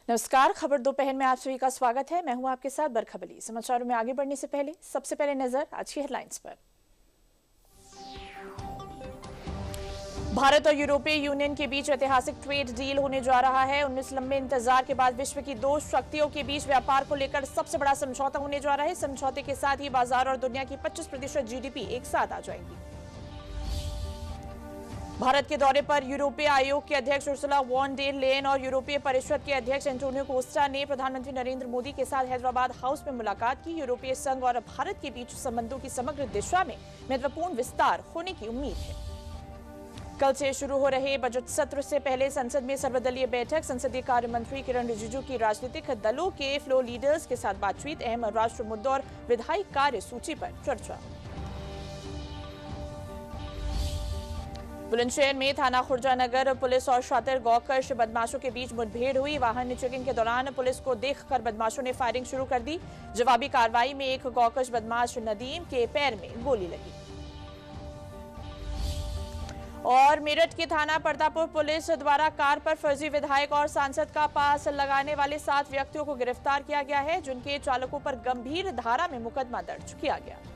नमस्कार, खबर दोपहर में आप सभी का स्वागत है। मैं हूं आपके साथ बरखा बली। समाचारों में आगे बढ़ने से पहले सबसे पहले नजर आज की हेडलाइंस पर। भारत और यूरोपीय यूनियन के बीच ऐतिहासिक ट्रेड डील होने जा रहा है। 19 लंबे इंतजार के बाद विश्व की दो शक्तियों के बीच व्यापार को लेकर सबसे बड़ा समझौता होने जा रहा है। समझौते के साथ ही बाजार और दुनिया की 25% जीडीपी एक साथ आ जाएगी। भारत के दौरे पर यूरोपीय आयोग के अध्यक्ष उर्सुला वॉन डेर लेयन और यूरोपीय परिषद के अध्यक्ष एंटोनियो कोस्टा ने प्रधानमंत्री नरेंद्र मोदी के साथ हैदराबाद हाउस में मुलाकात की। यूरोपीय संघ और भारत के बीच संबंधों की समग्र दिशा में महत्वपूर्ण विस्तार होने की उम्मीद है। कल से शुरू हो रहे बजट सत्र से पहले संसद में सर्वदलीय बैठक। संसदीय कार्य मंत्री किरण रिजिजू की राजनीतिक दलों के फ्लोर लीडर्स के साथ बातचीत। अहम राष्ट्र मुद्दों और विधायी कार्य सूची पर चर्चा। बुलंदशहर में थाना खुर्जानगर पुलिस और शातिर गौकश बदमाशों के बीच मुठभेड़ हुई। वाहन चेकिंग के दौरान पुलिस को देखकर बदमाशों ने फायरिंग शुरू कर दी। जवाबी कार्रवाई में एक गौकश बदमाश नदीम के पैर में गोली लगी। और मेरठ के थाना परतापुर पुलिस द्वारा कार पर फर्जी विधायक और सांसद का पास लगाने वाले 7 व्यक्तियों को गिरफ्तार किया गया है, जिनके चालकों पर गंभीर धारा में मुकदमा दर्ज किया गया।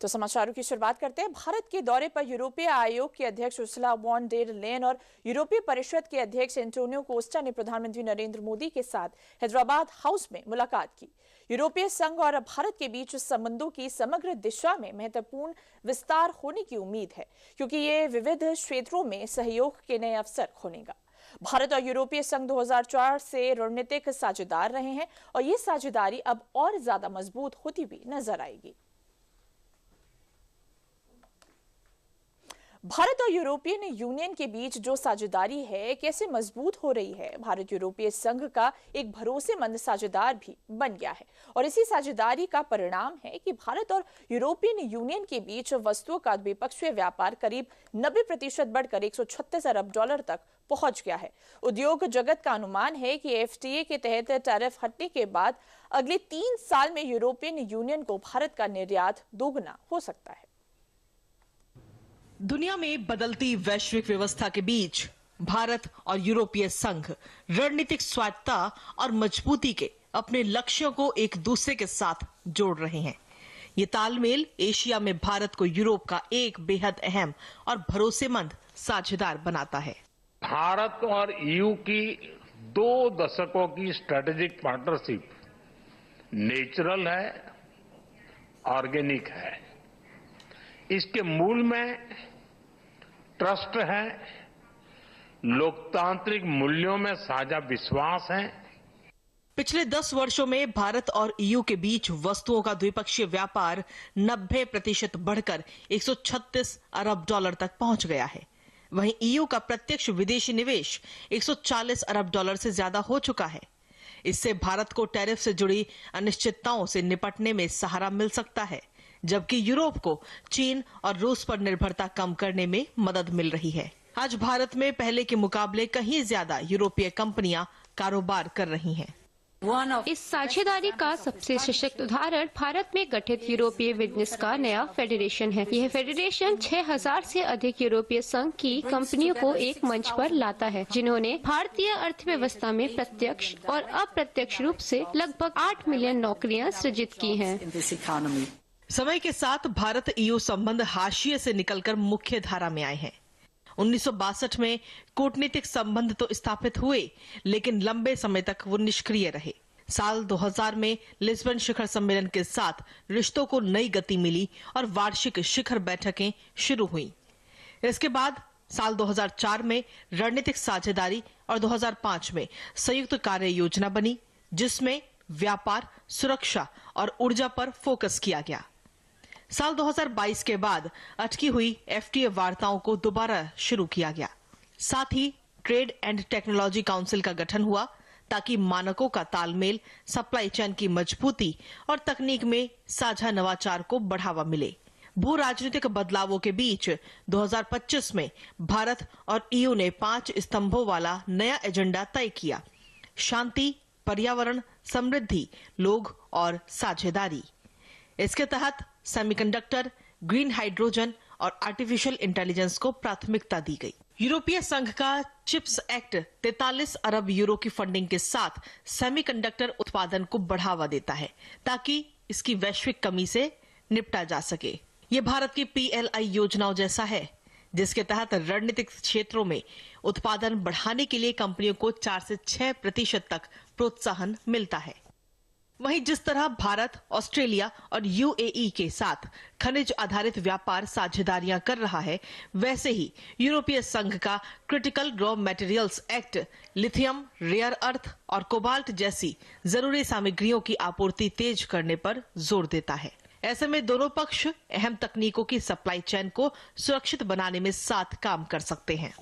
तो समाचारों की शुरुआत करते हैं। भारत के दौरे पर यूरोपीय आयोग के अध्यक्ष उर्सुला वॉन डेर लेयन और यूरोपीय परिषद के अध्यक्ष एंटोनियो कोस्टा ने प्रधानमंत्री नरेंद्र मोदी के साथ हैदराबाद हाउस में मुलाकात की। यूरोपीय संघ और भारत के बीच संबंधों की समग्र दिशा में महत्वपूर्ण विस्तार होने की उम्मीद है, क्योंकि ये विविध क्षेत्रों में सहयोग के नए अवसर खोलेगा। भारत और यूरोपीय संघ 2004 से रणनीतिक साझेदार रहे हैं और ये साझेदारी अब और ज्यादा मजबूत होती हुई नजर आएगी। भारत और यूरोपियन यूनियन के बीच जो साझेदारी है कैसे मजबूत हो रही है। भारत यूरोपीय संघ का एक भरोसेमंद साझेदार भी बन गया है और इसी साझेदारी का परिणाम है कि भारत और यूरोपियन यूनियन के बीच वस्तुओं का द्विपक्षीय व्यापार करीब 90% बढ़कर $136 अरब तक पहुंच गया है। उद्योग जगत का अनुमान है कि एफटीए के तहत टैरिफ हटने के बाद अगले 3 साल में यूरोपियन यूनियन को भारत का निर्यात दोगुना हो सकता है। दुनिया में बदलती वैश्विक व्यवस्था के बीच भारत और यूरोपीय संघ रणनीतिक स्वायत्तता और मजबूती के अपने लक्ष्यों को एक दूसरे के साथ जोड़ रहे हैं। ये तालमेल एशिया में भारत को यूरोप का एक बेहद अहम और भरोसेमंद साझेदार बनाता है। भारत और ईयू की 2 दशकों की स्ट्रेटेजिक पार्टनरशिप नेचुरल है, ऑर्गेनिक है। इसके मूल में ट्रस्ट है, लोकतांत्रिक मूल्यों में साझा विश्वास है। पिछले 10 वर्षों में भारत और ईयू के बीच वस्तुओं का द्विपक्षीय व्यापार 90% बढ़कर $136 अरब तक पहुंच गया है। वहीं ईयू का प्रत्यक्ष विदेशी निवेश $140 अरब से ज्यादा हो चुका है। इससे भारत को टैरिफ से जुड़ी अनिश्चितताओं से निपटने में सहारा मिल सकता है, जबकि यूरोप को चीन और रूस पर निर्भरता कम करने में मदद मिल रही है। आज भारत में पहले के मुकाबले कहीं ज्यादा यूरोपीय कंपनियां कारोबार कर रही हैं। इस साझेदारी का सबसे सशक्त उदाहरण भारत में गठित यूरोपीय बिजनेस का नया फेडरेशन है। यह फेडरेशन 6000 से अधिक यूरोपीय संघ की कंपनियों को एक मंच पर लाता है, जिन्होंने भारतीय अर्थव्यवस्था में प्रत्यक्ष और अप्रत्यक्ष रूप से लगभग 8 मिलियन नौकरियां सृजित की हैं। समय के साथ भारत ईयू संबंध हाशिए से निकलकर मुख्य धारा में आए हैं। 1962 में कूटनीतिक संबंध तो स्थापित हुए, लेकिन लंबे समय तक वो निष्क्रिय रहे। साल 2000 में लिस्बन शिखर सम्मेलन के साथ रिश्तों को नई गति मिली और वार्षिक शिखर बैठकें शुरू हुई। इसके बाद साल 2004 में रणनीतिक साझेदारी और 2005 में संयुक्त कार्य योजना बनी, जिसमें व्यापार, सुरक्षा और ऊर्जा पर फोकस किया गया। साल 2022 के बाद अटकी हुई एफटीए वार्ताओं को दोबारा शुरू किया गया। साथ ही ट्रेड एंड टेक्नोलॉजी काउंसिल का गठन हुआ, ताकि मानकों का तालमेल, सप्लाई चेन की मजबूती और तकनीक में साझा नवाचार को बढ़ावा मिले। भू राजनीतिक बदलावों के बीच 2025 में भारत और ईयू ने 5 स्तंभों वाला नया एजेंडा तय किया। शांति, पर्यावरण, समृद्धि, लोग और साझेदारी। इसके तहत सेमीकंडक्टर, ग्रीन हाइड्रोजन और आर्टिफिशियल इंटेलिजेंस को प्राथमिकता दी गई। यूरोपीय संघ का चिप्स एक्ट 43 अरब यूरो की फंडिंग के साथ सेमीकंडक्टर उत्पादन को बढ़ावा देता है ताकि इसकी वैश्विक कमी से निपटा जा सके। ये भारत की PLI योजनाओं जैसा है, जिसके तहत रणनीतिक क्षेत्रों में उत्पादन बढ़ाने के लिए कंपनियों को 4 से 6% तक प्रोत्साहन मिलता है। वहीं जिस तरह भारत, ऑस्ट्रेलिया और UAE के साथ खनिज आधारित व्यापार साझेदारियां कर रहा है, वैसे ही यूरोपीय संघ का critical raw materials act lithium, rare earth और कोबाल्ट जैसी जरूरी सामग्रियों की आपूर्ति तेज करने पर जोर देता है। ऐसे में दोनों पक्ष अहम तकनीकों की सप्लाई चेन को सुरक्षित बनाने में साथ काम कर सकते हैं।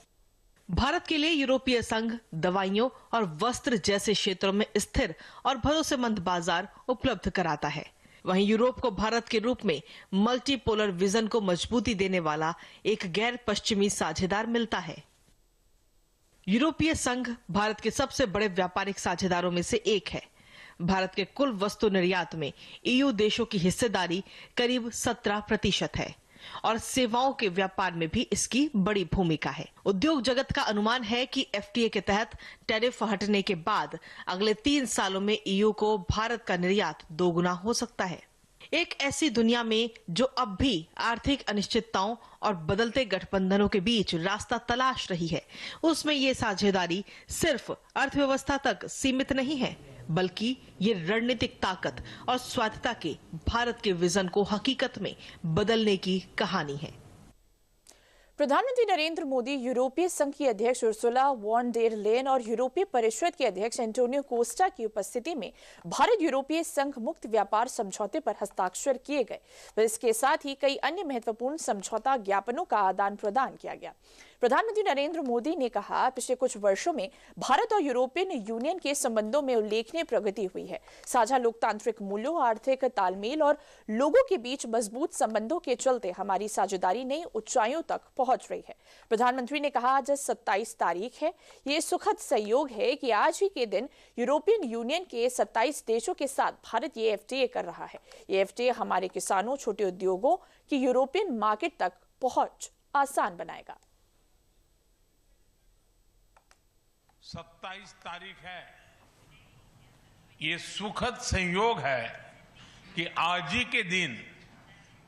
भारत के लिए यूरोपीय संघ दवाइयों और वस्त्र जैसे क्षेत्रों में स्थिर और भरोसेमंद बाजार उपलब्ध कराता है। वहीं यूरोप को भारत के रूप में मल्टीपोलर विजन को मजबूती देने वाला एक गैर पश्चिमी साझेदार मिलता है। यूरोपीय संघ भारत के सबसे बड़े व्यापारिक साझेदारों में से एक है। भारत के कुल वस्तु निर्यात में EU देशों की हिस्सेदारी करीब 17% है और सेवाओं के व्यापार में भी इसकी बड़ी भूमिका है। उद्योग जगत का अनुमान है कि FTA के तहत टैरिफ हटने के बाद अगले 3 सालों में EU को भारत का निर्यात 2 गुना हो सकता है। एक ऐसी दुनिया में जो अब भी आर्थिक अनिश्चितताओं और बदलते गठबंधनों के बीच रास्ता तलाश रही है, उसमें ये साझेदारी सिर्फ अर्थव्यवस्था तक सीमित नहीं है, बल्कि ये रणनीतिक ताकत और स्वायत्तता के भारत के विजन को हकीकत में बदलने की कहानी है। प्रधानमंत्री नरेंद्र मोदी यूरोपीय संघ की अध्यक्ष उर्सुला वॉन डेर लेन और यूरोपीय परिषद के अध्यक्ष एंटोनियो कोस्टा की उपस्थिति में भारत यूरोपीय संघ मुक्त व्यापार समझौते पर हस्ताक्षर किए गए। इसके साथ ही कई अन्य महत्वपूर्ण समझौता ज्ञापनों का आदान प्रदान किया गया। प्रधानमंत्री नरेंद्र मोदी ने कहा, पिछले कुछ वर्षों में भारत और यूरोपियन यूनियन के संबंधों में उल्लेखनीय प्रगति हुई है। साझा लोकतांत्रिक मूल्यों, आर्थिक तालमेल और लोगों के बीच मजबूत संबंधों के चलते हमारी साझेदारी नई ऊंचाइयों तक पहुंच रही है। प्रधानमंत्री ने कहा, आज 27 तारीख है। ये सुखद संयोग है कि आज ही के दिन यूरोपियन यूनियन के 27 देशों के साथ भारत ये FTA कर रहा है। ये FTA हमारे किसानों, छोटे उद्योगों की यूरोपियन मार्केट तक पहुंच आसान बनाएगा। 27 तारीख है। ये सुखद संयोग है कि आज ही के दिन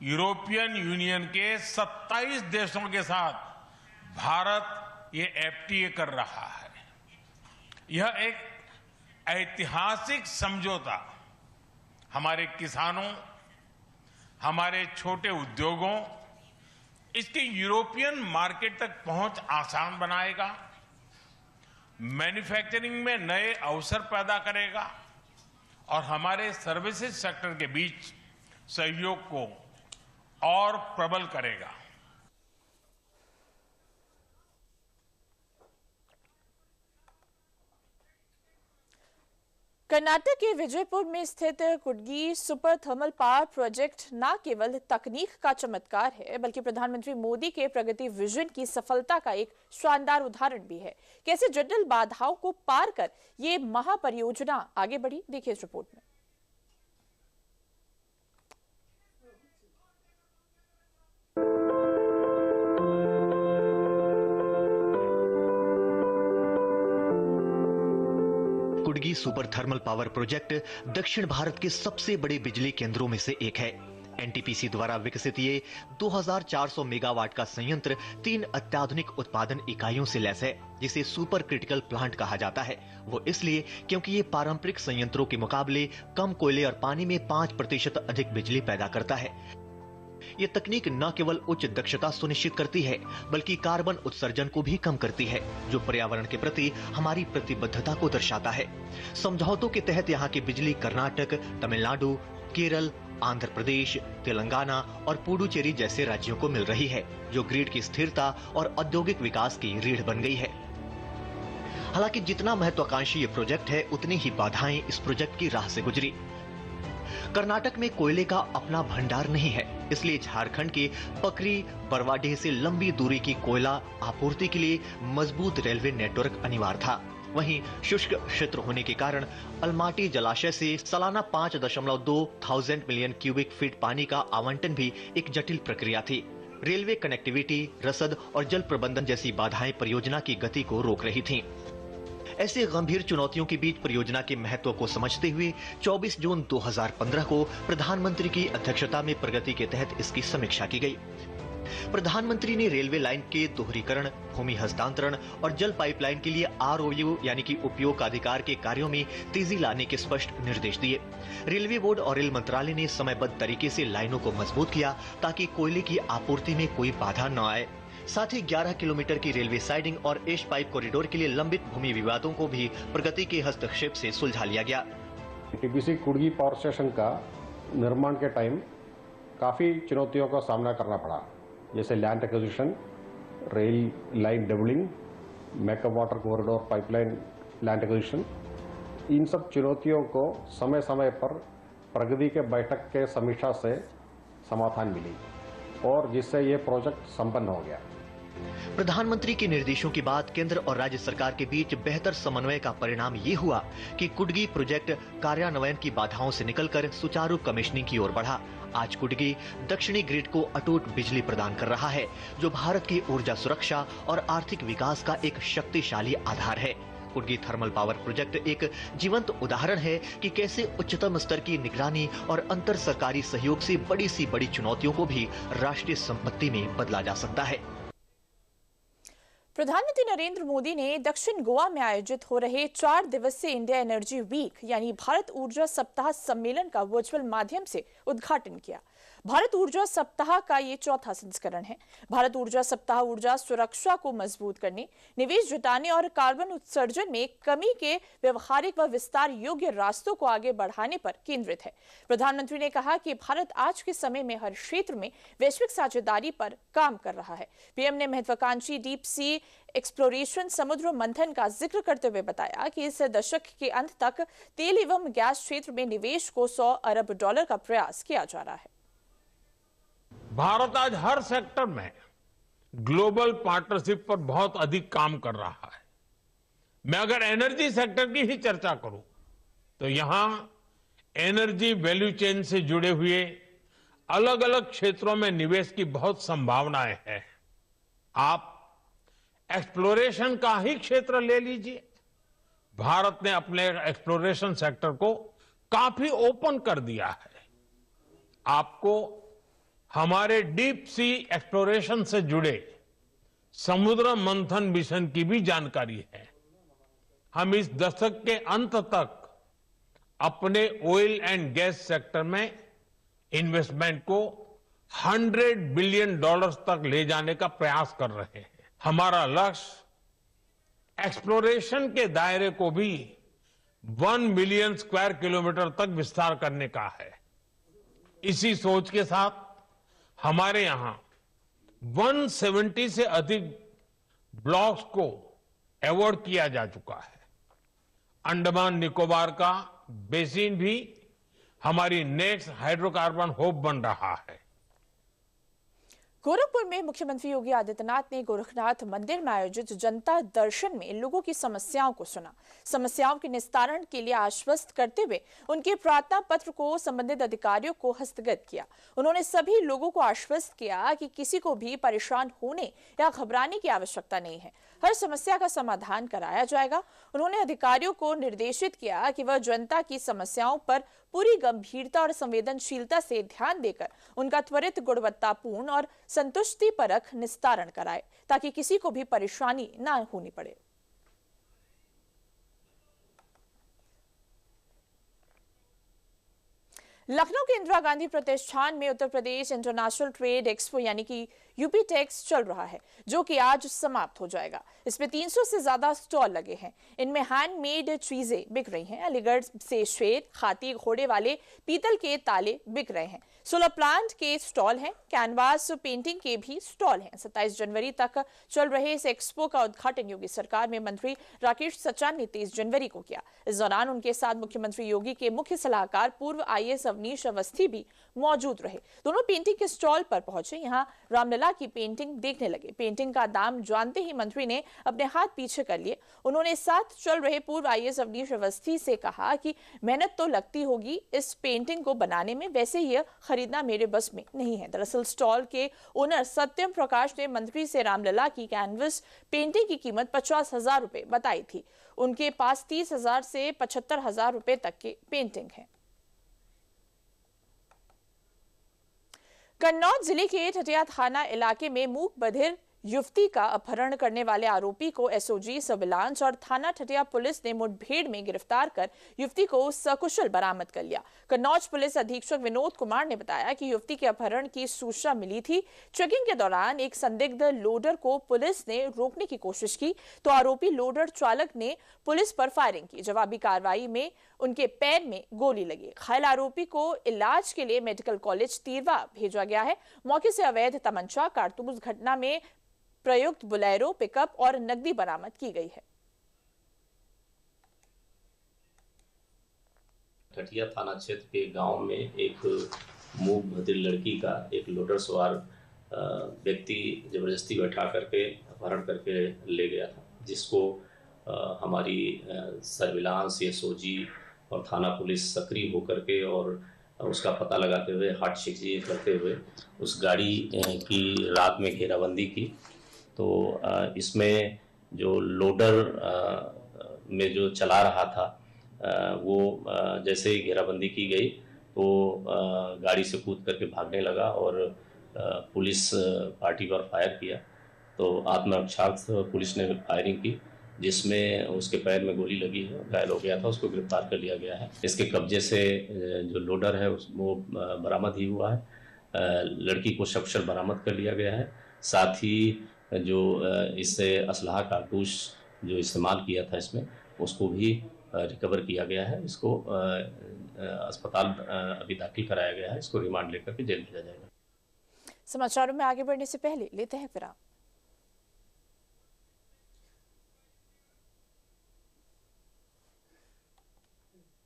यूरोपियन यूनियन के 27 देशों के साथ भारत ये FTA कर रहा है। यह एक ऐतिहासिक समझौता हमारे किसानों, हमारे छोटे उद्योगों, इसके यूरोपियन मार्केट तक पहुंच आसान बनाएगा, मैन्युफैक्चरिंग में नए अवसर पैदा करेगा और हमारे सर्विसेज सेक्टर के बीच सहयोग को और प्रबल करेगा। कर्नाटक के विजयपुर में स्थित कुडगी सुपर थर्मल पावर प्रोजेक्ट न केवल तकनीक का चमत्कार है, बल्कि प्रधानमंत्री मोदी के प्रगति विजन की सफलता का एक शानदार उदाहरण भी है। कैसे जटिल बाधाओं को पार कर ये महापरियोजना आगे बढ़ी, देखिए इस रिपोर्ट में। कुडगी सुपर थर्मल पावर प्रोजेक्ट दक्षिण भारत के सबसे बड़े बिजली केंद्रों में से एक है। NTPC द्वारा विकसित ये 2400 मेगावाट का संयंत्र 3 अत्याधुनिक उत्पादन इकाइयों से लैस है, जिसे सुपर क्रिटिकल प्लांट कहा जाता है। वो इसलिए क्योंकि ये पारंपरिक संयंत्रों के मुकाबले कम कोयले और पानी में 5% अधिक बिजली पैदा करता है। ये तकनीक न केवल उच्च दक्षता सुनिश्चित करती है, बल्कि कार्बन उत्सर्जन को भी कम करती है, जो पर्यावरण के प्रति हमारी प्रतिबद्धता को दर्शाता है। समझौतों के तहत यहाँ की बिजली कर्नाटक, तमिलनाडु, केरल, आंध्र प्रदेश, तेलंगाना और पुडुचेरी जैसे राज्यों को मिल रही है, जो ग्रिड की स्थिरता और औद्योगिक विकास की रीढ़ बन गई है। हालांकि जितना महत्वाकांक्षी ये प्रोजेक्ट है, उतनी ही बाधाएं इस प्रोजेक्ट की राह से गुजरी। कर्नाटक में कोयले का अपना भंडार नहीं है, इसलिए झारखंड के पकरी बरवाडीह से लंबी दूरी की कोयला आपूर्ति के लिए मजबूत रेलवे नेटवर्क अनिवार्य था। वहीं शुष्क क्षेत्र होने के कारण अलमाटी जलाशय से सालाना 5.2 मिलियन क्यूबिक फीट पानी का आवंटन भी एक जटिल प्रक्रिया थी। रेलवे कनेक्टिविटी, रसद और जल प्रबंधन जैसी बाधाएं परियोजना की गति को रोक रही थीं। ऐसे गंभीर चुनौतियों के बीच परियोजना के महत्व को समझते हुए 24 जून 2015 को प्रधानमंत्री की अध्यक्षता में प्रगति के तहत इसकी समीक्षा की गई। प्रधानमंत्री ने रेलवे लाइन के दोहरीकरण, भूमि हस्तांतरण और जल पाइपलाइन के लिए ROU यानी कि उपयोग अधिकार के कार्यों में तेजी लाने के स्पष्ट निर्देश दिए। रेलवे बोर्ड और रेल मंत्रालय ने समयबद्ध तरीके से लाइनों को मजबूत किया ताकि कोयले की आपूर्ति में कोई बाधा न आए। साथ ही 11 किलोमीटर की रेलवे साइडिंग और एश पाइप कॉरिडोर के लिए लंबित भूमि विवादों को भी प्रगति के हस्तक्षेप से सुलझा लिया गया। टीपीसी कुडगी पावर स्टेशन का निर्माण के टाइम काफी चुनौतियों का सामना करना पड़ा, जैसे land acquisition, rail line doubling, मैकअप water corridor pipeline land acquisition. इन सब चुनौतियों को समय समय पर प्रगति के बैठक के समीक्षा से समाधान मिली और जिससे ये प्रोजेक्ट संपन्न हो गया। प्रधानमंत्री के निर्देशों के बाद केंद्र और राज्य सरकार के बीच बेहतर समन्वय का परिणाम ये हुआ कि कुडगी प्रोजेक्ट कार्यान्वयन की बाधाओं से निकलकर सुचारू कमीशनिंग की ओर बढ़ा। आज कुडगी दक्षिणी ग्रिड को अटूट बिजली प्रदान कर रहा है, जो भारत की ऊर्जा सुरक्षा और आर्थिक विकास का एक शक्तिशाली आधार है। कुडगी थर्मल पावर प्रोजेक्ट एक जीवंत उदाहरण है कि कैसे उच्चतम स्तर की निगरानी और अंतर सरकारी सहयोग से बड़ी सी बड़ी चुनौतियों को भी राष्ट्रीय संपत्ति में बदला जा सकता है। प्रधानमंत्री नरेंद्र मोदी ने दक्षिण गोवा में आयोजित हो रहे 4 दिवसीय इंडिया एनर्जी वीक यानी भारत ऊर्जा सप्ताह सम्मेलन का वर्चुअल माध्यम से उद्घाटन किया। भारत ऊर्जा सप्ताह का ये चौथा संस्करण है। भारत ऊर्जा सप्ताह ऊर्जा सुरक्षा को मजबूत करने, निवेश जुटाने और कार्बन उत्सर्जन में कमी के व्यवहारिक व विस्तार योग्य रास्तों को आगे बढ़ाने पर केंद्रित है। प्रधानमंत्री ने कहा कि भारत आज के समय में हर क्षेत्र में वैश्विक साझेदारी पर काम कर रहा है। पीएम ने महत्वाकांक्षी डीप सी एक्सप्लोरेशन समुद्र मंथन का जिक्र करते हुए बताया कि इस दशक के अंत तक तेल एवं गैस क्षेत्र में निवेश को $100 अरब का प्रयास किया जा रहा है। भारत आज हर सेक्टर में ग्लोबल पार्टनरशिप पर बहुत अधिक काम कर रहा है। मैं अगर एनर्जी सेक्टर की ही चर्चा करूं तो यहां एनर्जी वैल्यू चेन से जुड़े हुए अलग अलग क्षेत्रों में निवेश की बहुत संभावनाएं हैं। आप एक्सप्लोरेशन का ही क्षेत्र ले लीजिए। भारत ने अपने एक्सप्लोरेशन सेक्टर को काफी ओपन कर दिया है। आपको हमारे डीप सी एक्सप्लोरेशन से जुड़े समुद्र मंथन मिशन की भी जानकारी है। हम इस दशक के अंत तक अपने ऑयल एंड गैस सेक्टर में इन्वेस्टमेंट को $100 बिलियन तक ले जाने का प्रयास कर रहे हैं। हमारा लक्ष्य एक्सप्लोरेशन के दायरे को भी 1 मिलियन स्क्वायर किलोमीटर तक विस्तार करने का है। इसी सोच के साथ हमारे यहां 170 से अधिक ब्लॉक्स को अवार्ड किया जा चुका है। अंडमान निकोबार का बेसिन भी हमारी नेक्स्ट हाइड्रोकार्बन हब बन रहा है। गोरखपुर में मुख्यमंत्री योगी आदित्यनाथ ने गोरखनाथ मंदिर में आयोजित जनता दर्शन में लोगों की समस्याओं को सुना। समस्याओं के निस्तारण के लिए आश्वस्त करते हुए उनके प्रार्थना पत्र को संबंधित अधिकारियों को हस्तगत किया। उन्होंने सभी लोगों को आश्वस्त किया कि किसी को भी परेशान होने या घबराने की आवश्यकता नहीं है, हर समस्या का समाधान कराया जाएगा। उन्होंने अधिकारियों को निर्देशित किया कि वह जनता की समस्याओं पर पूरी गंभीरता और संवेदनशीलता से ध्यान देकर उनका त्वरित, गुणवत्तापूर्ण और संतुष्टिपरक निस्तारण कराए ताकि किसी को भी परेशानी न होनी पड़े। लखनऊ के इंदिरा गांधी प्रतिष्ठान में Uttar Pradesh international trade expo यानी कि यूपी टेक्स चल रहा है, जो कि आज समाप्त हो जाएगा। इसमें 300 से ज्यादा स्टॉल लगे हैं। इनमें हैंडमेड चीजें बिक रही हैं। अलीगढ़ से शेर, हाथी, घोड़े वाले पीतल के ताले बिक रहे हैं। सोलर प्लांट के स्टॉल हैं। कैनवास पेंटिंग के भी स्टॉल हैं। 27 जनवरी तक चल रहे इस एक्सपो का उद्घाटन योगी सरकार में मंत्री राकेश सचान ने 23 जनवरी को किया। इस दौरान उनके साथ मुख्यमंत्री योगी के मुख्य सलाहकार पूर्व IAS अवनीश अवस्थी भी मौजूद रहे। दोनों पेंटिंग के स्टॉल पर पहुंचे। यहाँ रामलला रामलला की पेंटिंग देखने लगे। पेंटिंग का दाम जानते ही मंत्री ने अपने हाथ पीछे कर लिए। उन्होंने साथ चल रहे पूर्व आईएएस अवनीश अवस्थी से कहा कि मेहनत तो लगती होगी इस पेंटिंग को बनाने में, वैसे यह खरीदना मेरे बस में नहीं है। दरअसल स्टॉल के ओनर सत्यम प्रकाश ने मंत्री से रामलला की कैनवस पेंटिंग की कीमत 50,000 रुपए बताई थी। उनके पास 30,000 से 75,000 रुपए तक की पेंटिंग है। कन्नौज जिले के ठटिया थाना इलाके में मूक बधिर युवती का अपहरण करने वाले आरोपी को एसओजी सर्विलांस और थाना ठटिया पुलिस ने मुठभेड़ में गिरफ्तार कर युवती को सकुशल बरामद कर लिया। कन्नौज पुलिस अधीक्षक विनोद कुमार ने बताया कि युवती के अपहरण की सूचना मिली थी। चेकिंग के दौरान एक संदिग्ध लोडर को पुलिस ने रोकने की कोशिश की तो आरोपी लोडर चालक ने पुलिस पर फायरिंग की। जवाबी कार्रवाई में उनके पैर में गोली लगी। घायल आरोपी को इलाज के लिए मेडिकल कॉलेज तिरवा भेजा गया है। मौके से अवैध तमंचा, कारतूस, घटना में प्रयुक्त बुलेरो पिकअप और नकदी बरामद की गई है। ठटिया थाना क्षेत्र के गांव में एक मूक बधिर लड़की का एक लोडर सवार व्यक्ति जबरदस्ती बैठा करके अपहरण करके ले गया था, जिसको हमारी सर्विलांस, एसओजी और थाना पुलिस सक्रिय होकर के और उसका पता लगाते हुए हार्ट चेक करते हुए उस गाड़ी की रात में घेराबंदी की। तो इसमें जो लोडर में जो चला रहा था वो जैसे ही घेराबंदी की गई तो गाड़ी से कूद करके भागने लगा और पुलिस पार्टी पर फायर किया। तो आत्मरक्षार्थ पुलिस ने फायरिंग की, जिसमें उसके पैर में गोली लगी है, घायल हो गया था। उसको गिरफ्तार कर लिया गया है। इसके कब्जे से जो लोडर है वो बरामद ही हुआ है। लड़की को सकुशल बरामद कर लिया गया है। साथ ही जो इससे असलहा कारतूस जो इस्तेमाल किया था इसमें, उसको भी रिकवर किया गया है। इसको अस्पताल अभी दाखिल कराया गया है। इसको रिमांड लेकर के जेल भेजा जाएगा। समाचारों में आगे बढ़ने से पहले लेते हैं विराम।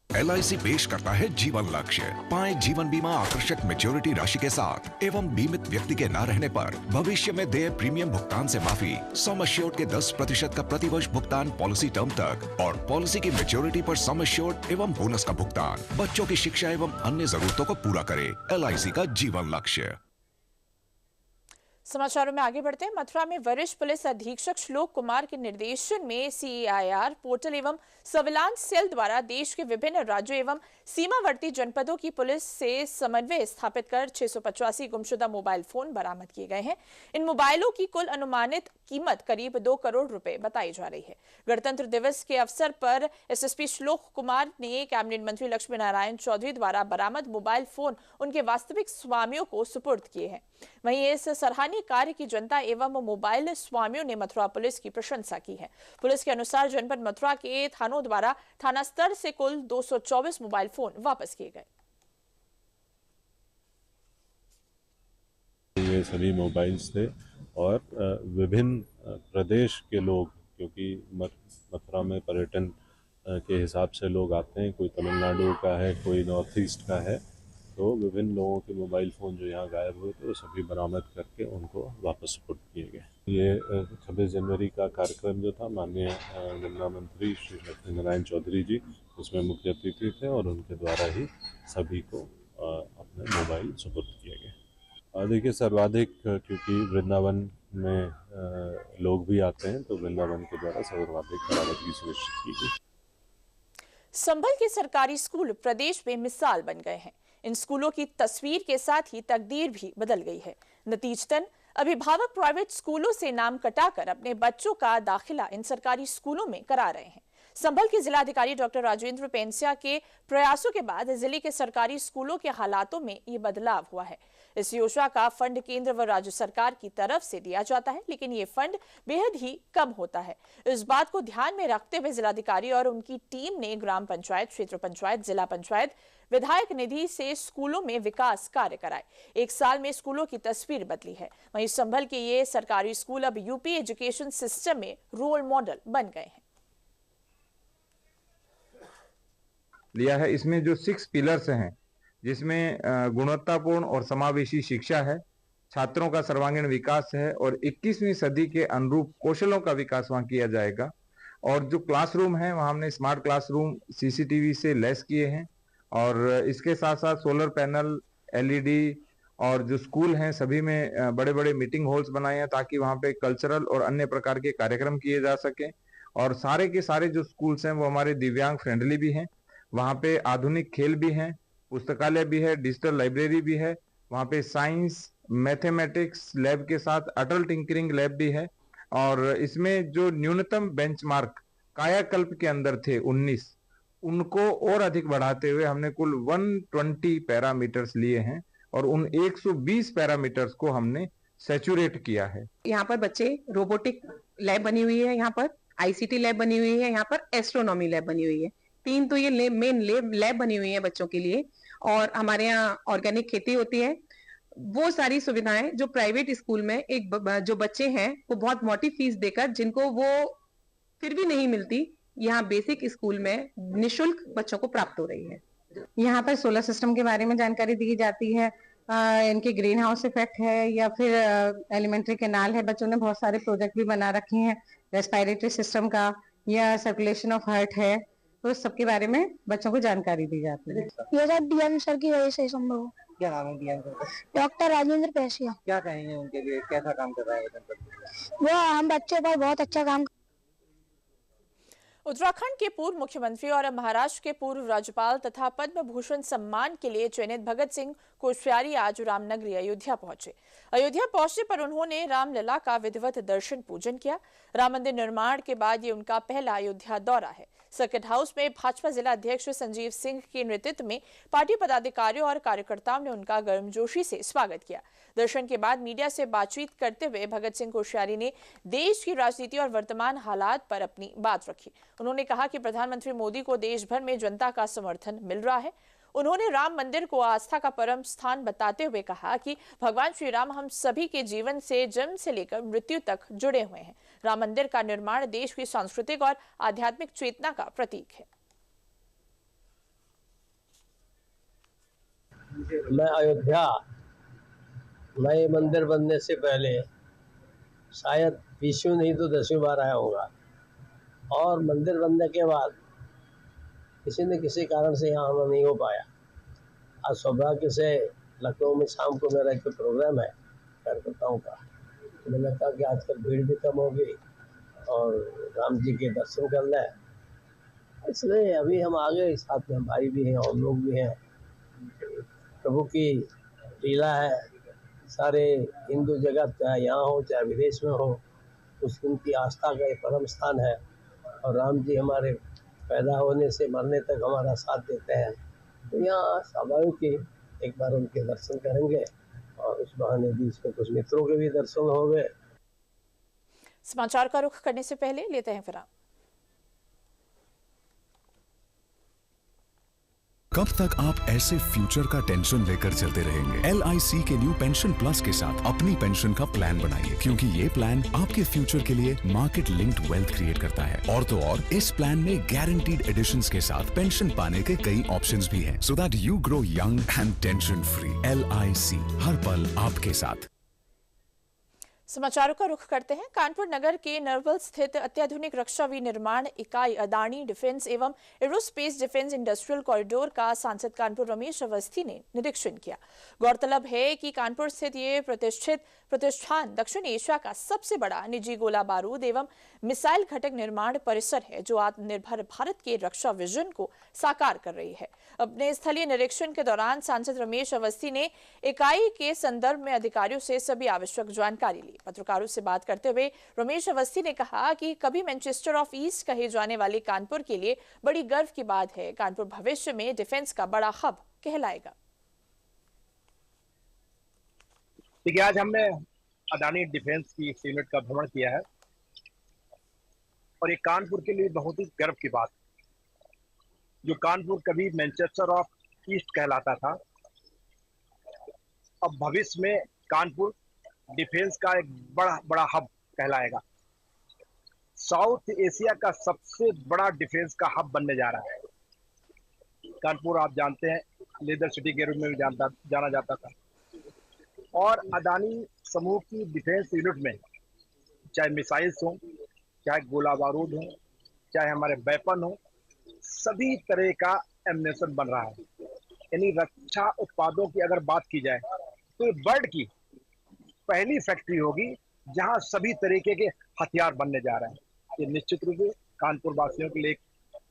LIC पेश करता है जीवन लक्ष्य। पाएं जीवन बीमा आकर्षक मैच्योरिटी राशि के साथ एवं बीमित व्यक्ति के न रहने पर भविष्य में देय प्रीमियम भुगतान से माफी, सम एश्योर्ड के 10% का प्रतिवर्ष भुगतान पॉलिसी टर्म तक और पॉलिसी की मैच्योरिटी पर सम एश्योर्ड एवं बोनस का भुगतान। बच्चों की शिक्षा एवं अन्य जरूरतों को पूरा करे। LIC का जीवन लक्ष्य। समाचारों में आगे बढ़ते हैं। मथुरा में वरिष्ठ पुलिस अधीक्षक श्लोक कुमार के निर्देशन में CAIR पोर्टल एवं सर्विलांस सेल द्वारा देश के विभिन्न राज्यों एवं सीमावर्ती जनपदों की पुलिस से समन्वय स्थापित कर 685 गुमशुदा मोबाइल फोन बरामद किए गए हैं। इन मोबाइलों की कुल अनुमानित कीमत करीब 2 करोड़ रुपए बताई जा रही है। गणतंत्र दिवस के अवसर पर SSP श्लोक कुमार ने कैबिनेट मंत्री लक्ष्मी नारायण चौधरी द्वारा बरामद मोबाइल फोन उनके वास्तविक स्वामियों को सुपुर्द किए हैं। वहीं इस सराहनीय कार्य की जनता एवं मोबाइल स्वामियों ने मथुरा पुलिस की प्रशंसा की है। पुलिस के अनुसार जनपद मथुरा के थानों द्वारा थाना स्तर से कुल 224 मोबाइल फोन वापस किए गए। ये सभी मोबाइल्स थे और विभिन्न प्रदेश के लोग, क्योंकि मथुरा में पर्यटन के हिसाब से लोग आते हैं, कोई तमिलनाडु का है, कोई नॉर्थ ईस्ट का है, तो विभिन्न लोगों के मोबाइल फ़ोन जो यहाँ गायब हुए थे वो सभी बरामद करके उनको वापस सुपुर्द किए गए। ये 26 जनवरी का कार्यक्रम जो था, माननीय गृह मंत्री श्री लक्ष्मी नारायण चौधरी जी उसमें मुख्य अतिथि थे और उनके द्वारा ही सभी को अपने मोबाइल सुपुर्द किए गए। देखिए, सर्वाधिक क्योंकि वृंदावन में लोग भी आते हैं, तो वृंदावन के द्वारा सर्वाधिक बरामदगी सुनिश्चित की गई। संभल के सरकारी स्कूल प्रदेश में मिसाल बन गए हैं। इन स्कूलों की तस्वीर के साथ ही तकदीर भी बदल गई है। नतीजतन अभिभावक प्राइवेट स्कूलों से नाम कटाकर अपने बच्चों का दाखिला इन सरकारी स्कूलों में करा रहे हैं। संभल के जिलाधिकारी डॉक्टर राजेंद्र पेंसिया के प्रयासों के बाद जिले के सरकारी स्कूलों के हालातों में ये बदलाव हुआ है। इस योजना का फंड केंद्र व राज्य सरकार की तरफ से दिया जाता है, लेकिन ये फंड बेहद ही कम होता है। इस बात को ध्यान में रखते हुए जिलाधिकारी और उनकी टीम ने ग्राम पंचायत, क्षेत्र पंचायत, जिला पंचायत, विधायक निधि से स्कूलों में विकास कार्य कराए। 1 साल में स्कूलों की तस्वीर बदली है। वहीं संभल के ये सरकारी स्कूल अब यूपी एजुकेशन सिस्टम में रोल मॉडल बन गए हैं। लिया है इसमें जो 6 पिलर्स हैं, जिसमें गुणवत्तापूर्ण और समावेशी शिक्षा है, छात्रों का सर्वांगीण विकास है और 21वीं सदी के अनुरूप कौशलों का विकास वहां किया जाएगा। और जो क्लासरूम है वहां हमने स्मार्ट क्लासरूम सीसीटीवी से लैस किए हैं और इसके साथ साथ सोलर पैनल, एलईडी और जो स्कूल हैं सभी में बड़े बड़े मीटिंग हॉल्स बनाए हैं ताकि वहां पे कल्चरल और अन्य प्रकार के कार्यक्रम किए जा सके। और सारे के सारे जो स्कूल्स हैं वो हमारे दिव्यांग फ्रेंडली भी हैं। वहां पे आधुनिक खेल भी हैं, पुस्तकालय भी है, डिजिटल लाइब्रेरी भी है। वहां पे साइंस, मैथमेटिक्स लैब के साथ अटल टिंकरिंग लैब भी है। और इसमें जो न्यूनतम बेंचमार्क कायाकल्प के अंदर थे 19, उनको और अधिक बढ़ाते हुए हमने कुल 120 पैरामीटर्स लिए हैं और उन 120 पैरामीटर्स को हमने सैचुरेट किया है। यहाँ पर बच्चे रोबोटिक लैब बनी हुई है, यहाँ पर आईसीटी लैब बनी हुई है, यहाँ पर एस्ट्रोनॉमी लैब बनी हुई है। 3 तो ये मेन लैब बनी हुई है बच्चों के लिए। और हमारे यहाँ ऑर्गेनिक खेती होती है। वो सारी सुविधाएं जो प्राइवेट स्कूल में एक जो बच्चे हैं वो बहुत मोटी फीस देकर जिनको वो फिर भी नहीं मिलती, यहाँ बेसिक स्कूल में निशुल्क बच्चों को प्राप्त हो रही है। यहाँ पर सोलर सिस्टम के बारे में जानकारी दी जाती है, इनके ग्रीन हाउस इफेक्ट है या फिर एलिमेंट्री कैनाल है। बच्चों ने बहुत सारे प्रोजेक्ट भी बना रखे हैं, रेस्पिरेटरी सिस्टम का या सर्कुलेशन ऑफ हार्ट है, तो सबके बारे में बच्चों को जानकारी दी जाती है। ये सब डीएम सर की वजह से संभव हो। क्या नाम है DM sir? Doctor Rajendra Paisia. क्या कहेंगे उनके लिए, कैसा काम कर रहा है वो हम बच्चों पर बहुत अच्छा काम। उत्तराखंड के पूर्व मुख्यमंत्री और महाराष्ट्र के पूर्व राज्यपाल तथा पद्म भूषण सम्मान के लिए चयनित भगत सिंह कोश्यारी आज रामनगरी अयोध्या पहुंचे। अयोध्या पहुंचने पर उन्होंने रामलला का विधिवत दर्शन पूजन किया। राम मंदिर निर्माण के बाद ये उनका पहला अयोध्या दौरा है। सर्किट हाउस में भाजपा जिला अध्यक्ष संजीव सिंह के नेतृत्व में पार्टी पदाधिकारियों और कार्यकर्ताओं ने उनका गर्मजोशी से स्वागत किया। दर्शन के बाद मीडिया से बातचीत करते हुए भगत सिंह कोश्यारी ने देश की राजनीति और वर्तमान हालात पर अपनी बात रखी। उन्होंने कहा कि प्रधानमंत्री मोदी को देश भर में जनता का समर्थन मिल रहा है। उन्होंने राम मंदिर को आस्था का परम स्थान बताते हुए कहा कि भगवान श्री राम हम सभी के जीवन से जन्म से लेकर मृत्यु तक जुड़े हुए हैं। राम मंदिर का निर्माण देश की सांस्कृतिक और आध्यात्मिक चेतना का प्रतीक है। मैं अयोध्या नए मंदिर बनने से पहले शायद 20वीं नहीं तो 10वीं बार आया होगा, और मंदिर बनने के बाद किसी न किसी कारण से यहाँ आना नहीं हो पाया। आज सौभाग्य से लखनऊ में शाम को मेरा एक प्रोग्राम है कार्यकर्ताओं का, तो मैंने कहा कि आजकल भीड़ भी कम होगी और राम जी के दर्शन कर लें, इसलिए अभी हम आ गए। साथ में भाई भी हैं और लोग भी हैं। प्रभु की लीला है, सारे हिंदू जगत चाहे यहाँ हो चाहे विदेश में हो, उनकी आस्था का एक परम स्थान है। और राम जी हमारे पैदा होने से मरने तक हमारा साथ देते हैं, तो यहाँ स्वाभाविक ही एक बार उनके दर्शन करेंगे और उस बहाने बीच में कुछ मित्रों के भी दर्शन हो गए। समाचार का रुख करने से पहले लेते हैं विराम। कब तक आप ऐसे फ्यूचर का टेंशन लेकर चलते रहेंगे? LIC के न्यू पेंशन प्लस के साथ अपनी पेंशन का प्लान बनाइए, क्योंकि ये प्लान आपके फ्यूचर के लिए मार्केट लिंक्ड वेल्थ क्रिएट करता है। और तो और इस प्लान में गारंटीड एडिशंस के साथ पेंशन पाने के कई ऑप्शंस भी हैं, so that you grow young and tension free. LIC हर पल आपके साथ। समाचारों का रुख करते हैं। कानपुर नगर के नरवल स्थित अत्याधुनिक रक्षा विनिर्माण इकाई अदानी डिफेंस एवं एरोस्पेस डिफेंस इंडस्ट्रियल कॉरिडोर का सांसद कानपुर रमेश अवस्थी ने निरीक्षण किया। गौरतलब है कि कानपुर स्थित ये प्रतिष्ठान दक्षिण एशिया का सबसे बड़ा निजी गोला बारूद एवं मिसाइल घटक निर्माण परिसर है, जो आत्मनिर्भर भारत के रक्षा विजन को साकार कर रही है। अपने स्थलीय निरीक्षण के दौरान सांसद रमेश अवस्थी ने इकाई के संदर्भ में अधिकारियों से सभी आवश्यक जानकारी ली। पत्रकारों से बात करते हुए रमेश अवस्थी ने कहा कि कभी मैनचेस्टर ऑफ ईस्ट कहे जाने वाले कानपुर के लिए बड़ी गर्व की बात है। कानपुर भविष्य में डिफेंस का बड़ा हब कहलाएगा। देखिए, आज हमने अदानी डिफेंस की इस यूनिट का भ्रमण किया है और ये कानपुर के लिए बहुत ही गर्व की बात है। जो कानपुर कभी मैनचेस्टर ऑफ ईस्ट कहलाता था, अब भविष्य में कानपुर डिफेंस का एक बड़ा हब कहलाएगा। साउथ एशिया का सबसे बड़ा डिफेंस का हब बनने जा रहा है। कानपुर आप जानते हैं लेदर सिटी के रूप में भी जाना जाता था। और अडानी समूह की डिफेंस यूनिट में चाहे मिसाइल्स हो, चाहे गोला बारूद हो, चाहे हमारे वेपन हो, सभी तरह का एमुनेशन बन रहा है। यानी रक्षा उत्पादों की अगर बात की जाए तो वर्ल्ड की पहली फैक्ट्री होगी जहां सभी तरीके के हथियार बनने जा रहे हैं। ये निश्चित रूप से कानपुर वासियों के लिए एक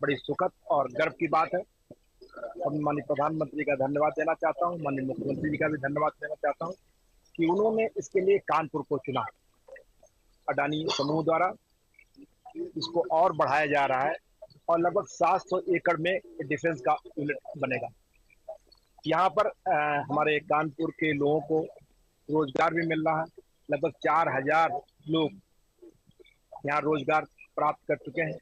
बड़ी सुखद और गर्व की बात है। और माननीय प्रधानमंत्री का धन्यवाद देना चाहता हूँ, माननीय मुख्यमंत्री जी का भी धन्यवाद देना चाहता हूँ कि उन्होंने इसके लिए कानपुर को चुना। अडानी समूह द्वारा इसको और बढ़ाया जा रहा है और लगभग 700 एकड़ में डिफेंस का यूनिट बनेगा। यहाँ पर हमारे कानपुर के लोगों को रोजगार भी मिल रहा है। लगभग 4000 लोग यहाँ रोजगार प्राप्त कर चुके हैं।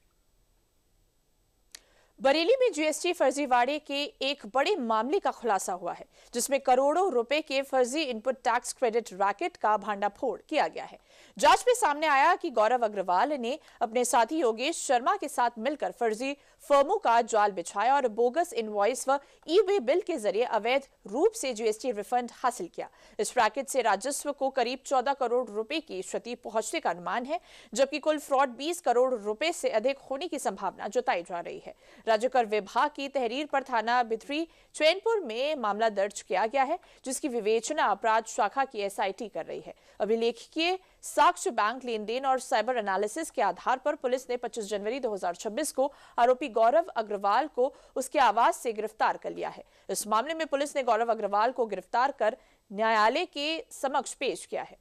बरेली में जीएसटी फर्जीवाड़े के एक बड़े मामले का खुलासा हुआ है, जिसमें करोड़ों रुपए के फर्जी इनपुट टैक्स क्रेडिट रैकेट का भांडाफोड़ किया गया है। जांच में सामने आया कि गौरव अग्रवाल ने अपने साथी योगेश शर्मा के साथ मिलकर फर्जी फर्मों का जाल बिछाया और बोगस इनवॉइस व ई-वे बिल के जरिए अवैध रूप से जीएसटी रिफंड हासिल किया। इस रैकेट से राजस्व को करीब 14 करोड़ रुपए की क्षति पहुंचने का अनुमान है, जबकि कुल फ्रॉड 20 करोड़ रुपए से अधिक होने की संभावना जताई जा रही है। राज्य कर विभाग की तहरीर पर थाना बिथरी चैनपुर में मामला दर्ज किया गया है, जिसकी विवेचना अपराध शाखा की एसआईटी कर रही है। अभिलेखीय साक्ष्य, बैंक लेन देन और साइबर एनालिसिस के आधार पर पुलिस ने 25 जनवरी 2026 को आरोपी गौरव अग्रवाल को उसके आवास से गिरफ्तार कर लिया है। इस मामले में पुलिस ने गौरव अग्रवाल को गिरफ्तार कर न्यायालय के समक्ष पेश किया है।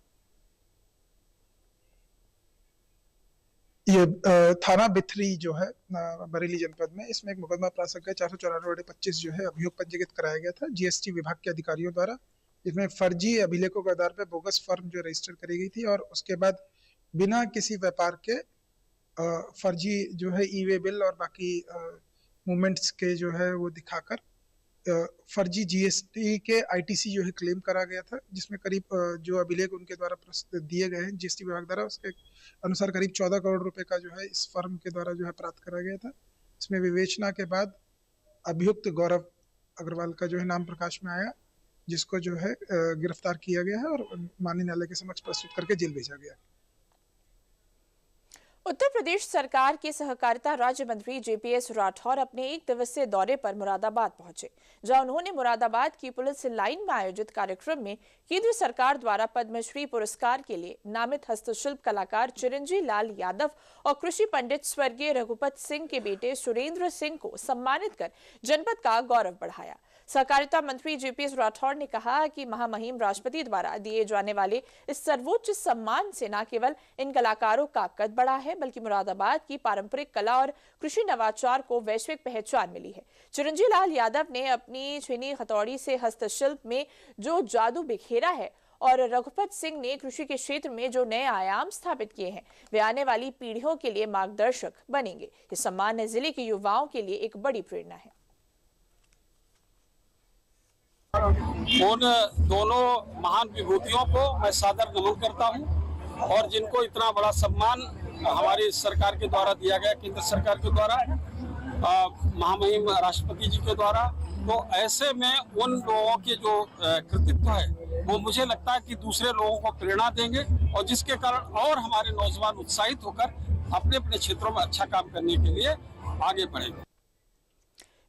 ये थाना बिथरी जो है बरेली जनपद में, इसमें एक मुकदमा प्रासंगिक 494/25 जो है अभियोग पंजीकृत कराया गया था जीएसटी विभाग के अधिकारियों द्वारा, जिसमें फर्जी अभिलेखों के आधार पर बोगस फर्म जो रजिस्टर करी गई थी और उसके बाद बिना किसी व्यापार के फर्जी जो है ई-वे बिल और बाकी मूवमेंट्स के जो है वो दिखाकर फर्जी जीएसटी के आईटीसी जो है क्लेम करा गया था, जिसमें करीब जो अभिलेख उनके द्वारा दिए गए हैं जीएसटी विभाग द्वारा, उसके अनुसार करीब 14 करोड़ रुपए का जो है इस फर्म के द्वारा जो है प्राप्त करा गया था। इसमें विवेचना के बाद अभियुक्त गौरव अग्रवाल का जो है नाम प्रकाश में आया, जिसको जो है गिरफ्तार किया गया है और माननीय न्यायालय के समक्ष प्रस्तुत करके जेल भेजा गया। उत्तर प्रदेश सरकार के सहकारिता राज्य मंत्री जेपीएस राठौर अपने एक दिवसीय दौरे पर मुरादाबाद पहुंचे, जहां उन्होंने मुरादाबाद की पुलिस लाइन में आयोजित कार्यक्रम में केंद्र सरकार द्वारा पद्मश्री पुरस्कार के लिए नामित हस्तशिल्प कलाकार चिरंजी लाल यादव और कृषि पंडित स्वर्गीय रघुपत सिंह के बेटे सुरेंद्र सिंह को सम्मानित कर जनपद का गौरव बढ़ाया। सहकारिता मंत्री जेपीएस राठौर ने कहा कि महामहिम राष्ट्रपति द्वारा दिए जाने वाले इस सर्वोच्च सम्मान से न केवल इन कलाकारों का कद बढ़ा है, बल्कि मुरादाबाद की पारंपरिक कला और कृषि नवाचार को वैश्विक पहचान मिली है। चिरंजी लाल यादव ने अपनी छीनी हथौड़ी से हस्तशिल्प में जो जादू बिखेरा है और रघुपत सिंह ने कृषि के क्षेत्र में जो नए आयाम स्थापित किए हैं, वे आने वाली पीढ़ियों के लिए मार्गदर्शक बनेंगे। इस सम्मान ने जिले के युवाओं के लिए एक बड़ी प्रेरणा है। उन दोनों महान विभूतियों को मैं सादर नमन करता हूं और जिनको इतना बड़ा सम्मान हमारी सरकार के द्वारा दिया गया, केंद्र सरकार के द्वारा, महामहिम राष्ट्रपति जी के द्वारा, तो ऐसे में उन लोगों के जो कृतित्व है वो मुझे लगता है कि दूसरे लोगों को प्रेरणा देंगे और जिसके कारण और हमारे नौजवान उत्साहित होकर अपने अपने क्षेत्रों में अच्छा काम करने के लिए आगे बढ़ेंगे।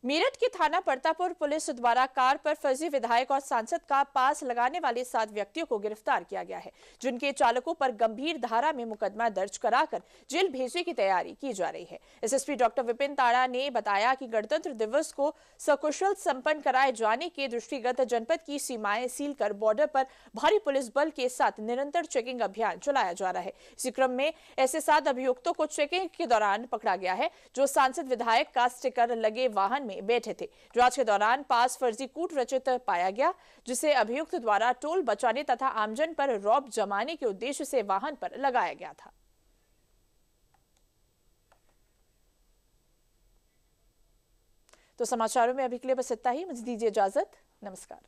मेरठ के थाना परतापुर पुलिस द्वारा कार पर फर्जी विधायक और सांसद का पास लगाने वाले 7 व्यक्तियों को गिरफ्तार किया गया है, जिनके चालकों पर गंभीर धारा में मुकदमा दर्ज कराकर जेल भेजने की तैयारी की जा रही है। एसएसपी डॉक्टर विपिन ताड़ा ने बताया कि गणतंत्र दिवस को सकुशल संपन्न कराए जाने के दृष्टिगत जनपद की सीमाएं सील कर बॉर्डर पर भारी पुलिस बल के साथ निरंतर चेकिंग अभियान चलाया जा रहा है। इसी क्रम में ऐसे 7 अभियुक्तों को चेकिंग के दौरान पकड़ा गया है, जो सांसद विधायक का स्टिकर लगे वाहन में बैठे थे। जांच के दौरान पास फर्जी कूट रचित पाया गया, जिसे अभियुक्त द्वारा टोल बचाने तथा आमजन पर रौब जमाने के उद्देश्य से वाहन पर लगाया गया था। तो समाचारों में अभी के लिए बस इतना ही। मुझे दीजिए इजाजत। नमस्कार।